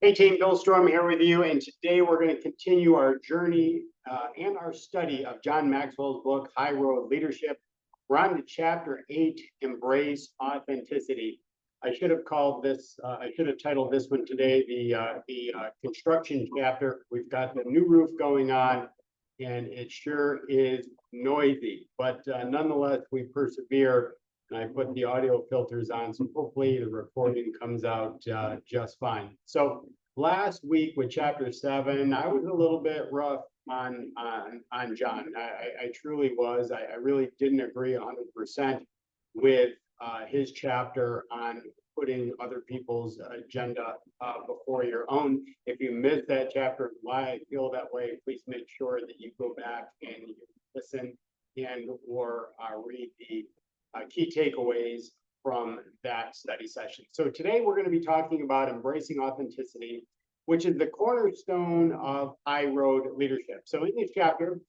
Hey team, Bill Storm here with you, and today we're going to continue our journey and our study of John Maxwell's book, High Road Leadership. We're on to chapter 8, Embrace Authenticity. I should have titled this one today the construction chapter. We've got the new roof going on, and it sure is noisy, but nonetheless, we persevere. And I put the audio filters on, so hopefully the recording comes out just fine. So last week with chapter 7, I was a little bit rough on John. I truly was. I really didn't agree 100% with his chapter on putting other people's agenda before your own. If you missed that chapter, why I feel that way, please make sure that you go back and you listen and or read the key takeaways from that study session. So today we're going to be talking about embracing authenticity, which is the cornerstone of high road leadership. So in this chapter,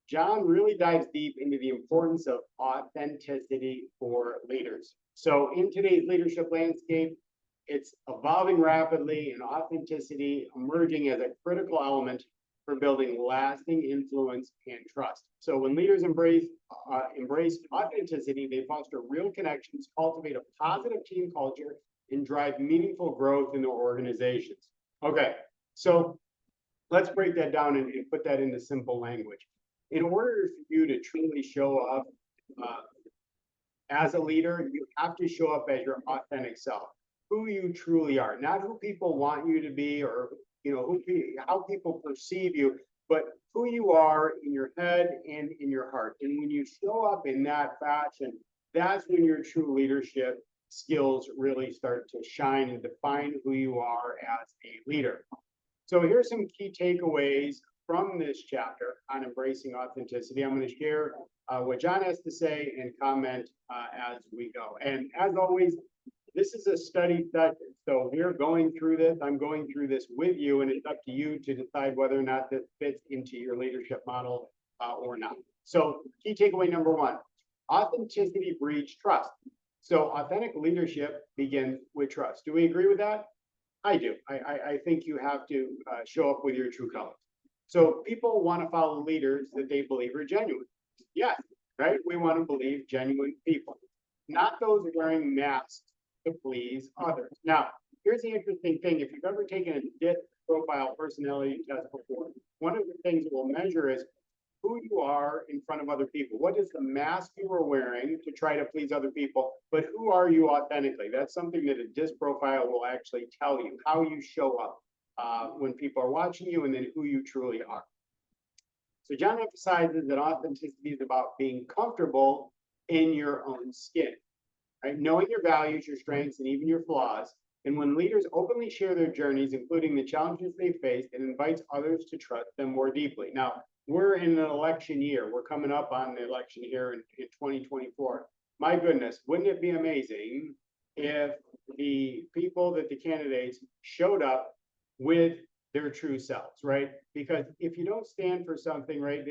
John really dives deep into the importance of authenticity for leaders. So in today's leadership landscape, it's evolving rapidly and authenticity emerging as a critical element for building lasting influence and trust. So when leaders embrace authenticity, they foster real connections, cultivate a positive team culture, and drive meaningful growth in their organizations. Okay, so let's break that down and put that into simple language. In order for you to truly show up as a leader, you have to show up as your authentic self, who you truly are, not who people want you to be or how people perceive you, but who you are in your head and in your heart. And when you show up in that fashion, that's when your true leadership skills really start to shine and define who you are as a leader. So here's some key takeaways from this chapter on embracing authenticity. I'm going to share what John has to say and comment as we go. And as always, this is a study session, so we're going through this. I'm going through this with you, and it's up to you to decide whether or not this fits into your leadership model or not. So key takeaway number 1, authenticity breeds trust. So authentic leadership begins with trust. Do we agree with that? I do. I think you have to show up with your true colors. So people want to follow leaders that they believe are genuine. Yes, right? We want to believe genuine people, not those wearing masks to please others. Now, here's the interesting thing. If you've ever taken a DISC profile personality test before, one of the things it will measure is who you are in front of other people. What is the mask you are wearing to try to please other people, but who are you authentically? That's something that a DISC profile will actually tell you, how you show up when people are watching you, and then who you truly are. So John emphasizes that authenticity is about being comfortable in your own skin. Right? Knowing your values, your strengths, and even your flaws. And when leaders openly share their journeys, including the challenges they faced, it invites others to trust them more deeply. Now, we're in an election year. We're coming up on the election here in 2024. My goodness, wouldn't it be amazing if the people that the candidates showed up with their true selves, right? Because if you don't stand for something, right,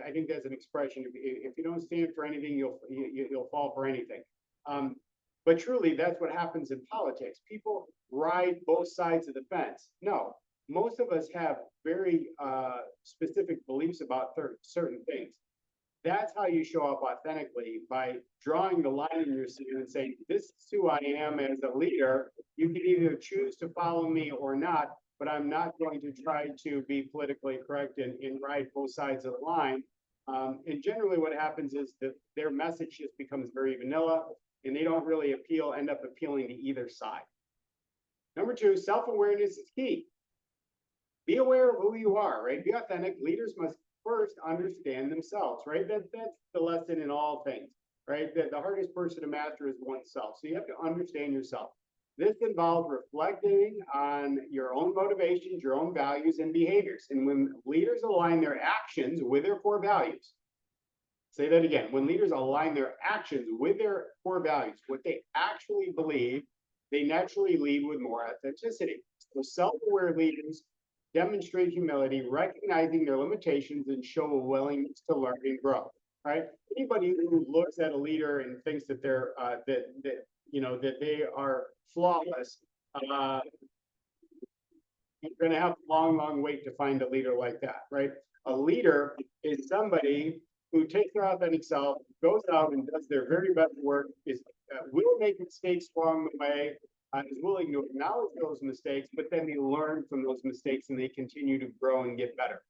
I think that's an expression. If you don't stand for anything, you'll fall for anything. But truly, that's what happens in politics. People ride both sides of the fence. No, most of us have very specific beliefs about certain things. That's how you show up authentically, by drawing the line in your sand and saying, this is who I am as a leader. You can either choose to follow me or not, but I'm not going to try to be politically correct and ride both sides of the line. And generally what happens is that their message just becomes very vanilla, and they don't really end up appealing to either side. Number 2, self-awareness is key. Be aware of who you are, right? Be authentic. Leaders must first understand themselves, right? That's the lesson in all things, right? The hardest person to master is oneself. So you have to understand yourself. This involves reflecting on your own motivations, your own values and behaviors. And when leaders align their actions with their core values, say that again, when leaders align their actions with their core values, what they actually believe, they naturally lead with more authenticity. So self-aware leaders demonstrate humility, recognizing their limitations, and show a willingness to learn and grow. Right? Anybody who looks at a leader and thinks that they're that they are flawless, you're going to have a long, long wait to find a leader like that, right? A leader is somebody who takes their authentic self, goes out and does their very best work, is will make mistakes along the way, is willing to acknowledge those mistakes, but then they learn from those mistakes and they continue to grow and get better.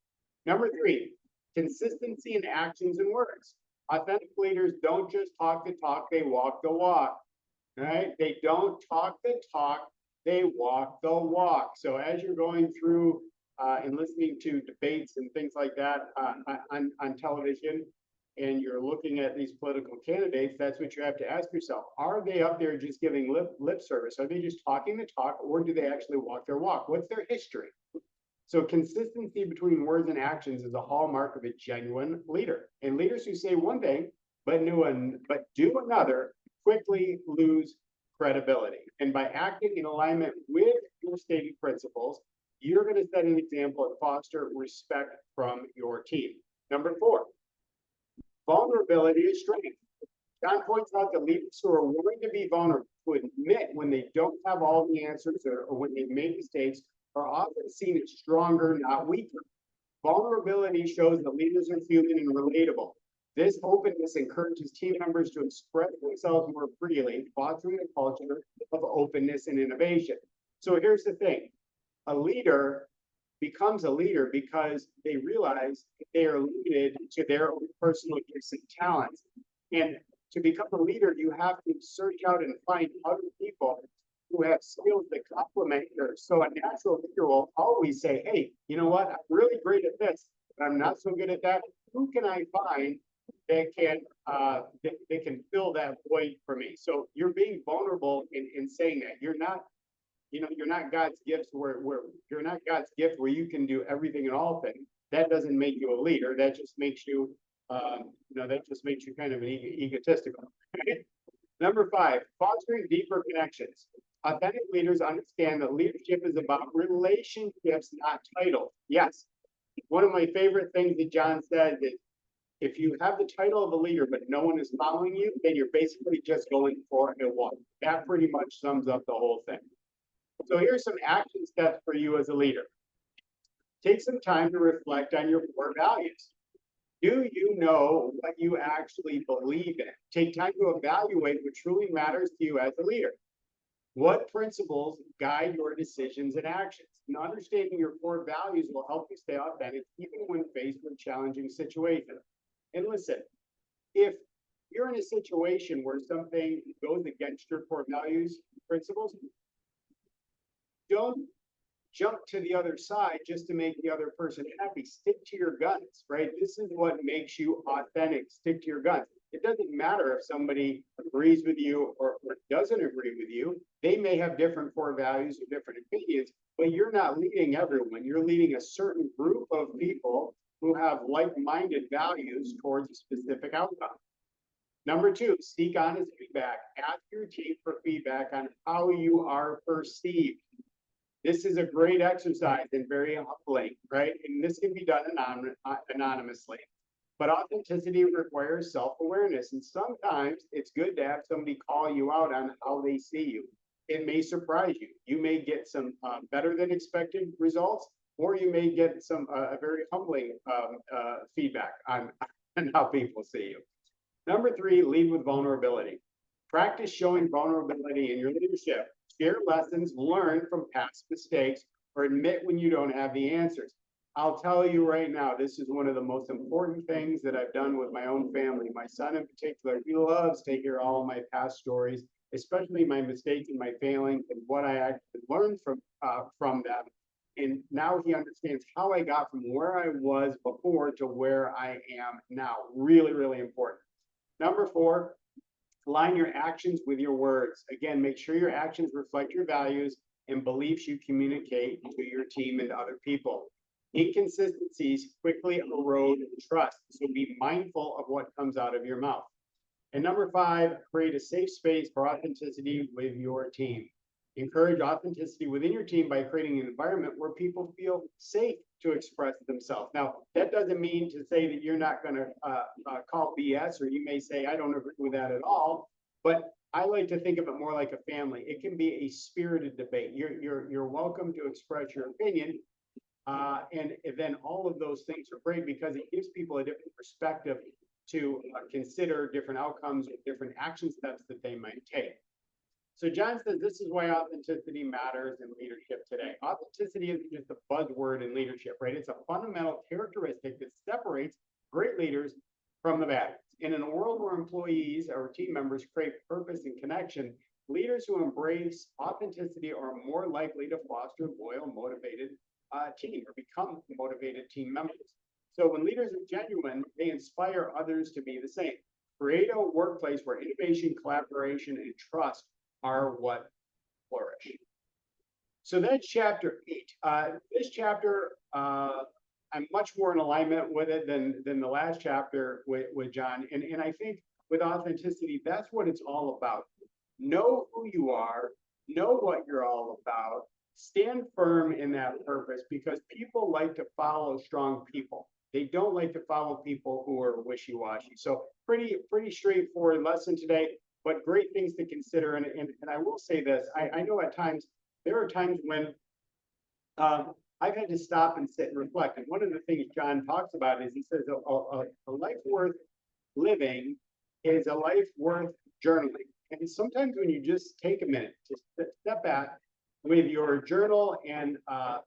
Number three, consistency in actions and words. Authentic leaders don't just talk the talk, they walk the walk, right? They don't talk the talk, they walk the walk. So as you're going through and listening to debates and things like that on television, and you're looking at these political candidates, that's what you have to ask yourself. Are they up there just giving lip service? Are they just talking the talk, or do they actually walk their walk? What's their history? So consistency between words and actions is a hallmark of a genuine leader. And leaders who say one thing but do another quickly lose credibility. And by acting in alignment with your stated principles, you're going to set an example and foster respect from your team. Number four, vulnerability is strength. John points out that leaders who are willing to be vulnerable, who admit when they don't have all the answers or when they've made mistakes, are often seen as stronger, not weaker. Vulnerability shows that leaders are human and relatable. This openness encourages team members to express themselves more freely, fostering a culture of openness and innovation. So here's the thing. A leader becomes a leader because they realize they are limited to their own personal gifts and talents. And to become a leader, you have to search out and find other people who have skills that complement yours. So a natural leader will always say, hey, you know what? I'm really great at this, but I'm not so good at that. Who can I find that can fill that void for me? So you're being vulnerable in saying that. You're not God's gifts where you're not God's gift where you can do everything and all things. That doesn't make you a leader. That just makes you kind of an egotistical. Number five, fostering deeper connections. Authentic leaders understand that leadership is about relationships, not titles. Yes, one of my favorite things that John said is, if you have the title of a leader, but no one is following you, then you're basically just going for a walk. That pretty much sums up the whole thing. So here's some action steps for you as a leader. Take some time to reflect on your core values. Do you know what you actually believe in? Take time to evaluate what truly matters to you as a leader. What principles guide your decisions and actions? And understanding your core values will help you stay authentic even when faced with challenging situations. And listen, if you're in a situation where something goes against your core values, principles, don't jump to the other side just to make the other person happy. Stick to your guns, right? This is what makes you authentic. Stick to your guns. It doesn't matter if somebody agrees with you or doesn't agree with you. They may have different core values or different opinions, but you're not leading everyone. You're leading a certain group of people who have like-minded values towards a specific outcome. Number two, seek honest feedback. Ask your team for feedback on how you are perceived. This is a great exercise and very humbling, right? And this can be done anonymously. But authenticity requires self-awareness. And sometimes it's good to have somebody call you out on how they see you. It may surprise you. You may get some better than expected results, or you may get some very humbling feedback on how people see you. Number three, lead with vulnerability. Practice showing vulnerability in your leadership. Share lessons learned from past mistakes or admit when you don't have the answers. I'll tell you right now, this is one of the most important things that I've done with my own family. My son in particular, he loves to hear all of my past stories, especially my mistakes and my failings and what I actually learned from them. And now he understands how I got from where I was before to where I am now. Really, really important. Number four, align your actions with your words. Again, make sure your actions reflect your values and beliefs you communicate to your team and other people. Inconsistencies quickly erode trust, so be mindful of what comes out of your mouth. And number five, create a safe space for authenticity with your team. Encourage authenticity within your team by creating an environment where people feel safe to express themselves. Now, that doesn't mean to say that you're not going to call BS, or you may say, I don't agree with that at all. But I like to think of it more like a family. It can be a spirited debate. You're welcome to express your opinion. And then all of those things are great because it gives people a different perspective to consider different outcomes or different action steps that they might take. So John says this is why authenticity matters in leadership today. Authenticity isn't just a buzzword in leadership, right? It's a fundamental characteristic that separates great leaders from the bad ones. And in a world where employees or team members crave purpose and connection, leaders who embrace authenticity are more likely to foster loyal, motivated team or become motivated team members. So when leaders are genuine, they inspire others to be the same. Create a workplace where innovation, collaboration, and trust are what flourish. So that's chapter 8. This chapter, I'm much more in alignment with it than the last chapter with John. And I think with authenticity, that's what it's all about. Know who you are, know what you're all about, stand firm in that purpose because people like to follow strong people. They don't like to follow people who are wishy-washy. So pretty straightforward lesson today, but great things to consider. And I will say this, I know at times, there are times when I've had to stop and sit and reflect. And one of the things John talks about is he says a life worth living is a life worth journaling. And sometimes when you just take a minute to step back with your journal and a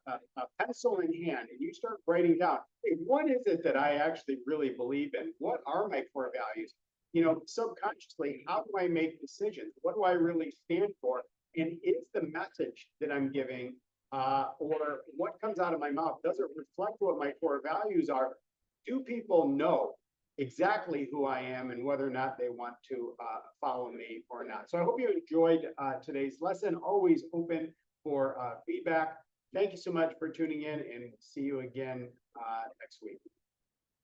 pencil in hand, and you start writing down, hey, what is it that I actually really believe in? What are my core values? You know, subconsciously, how do I make decisions? What do I really stand for? And is the message that I'm giving or what comes out of my mouth, does it reflect what my core values are? Do people know exactly who I am and whether or not they want to follow me or not? So I hope you enjoyed today's lesson. Always open for feedback. Thank you so much for tuning in and see you again next week.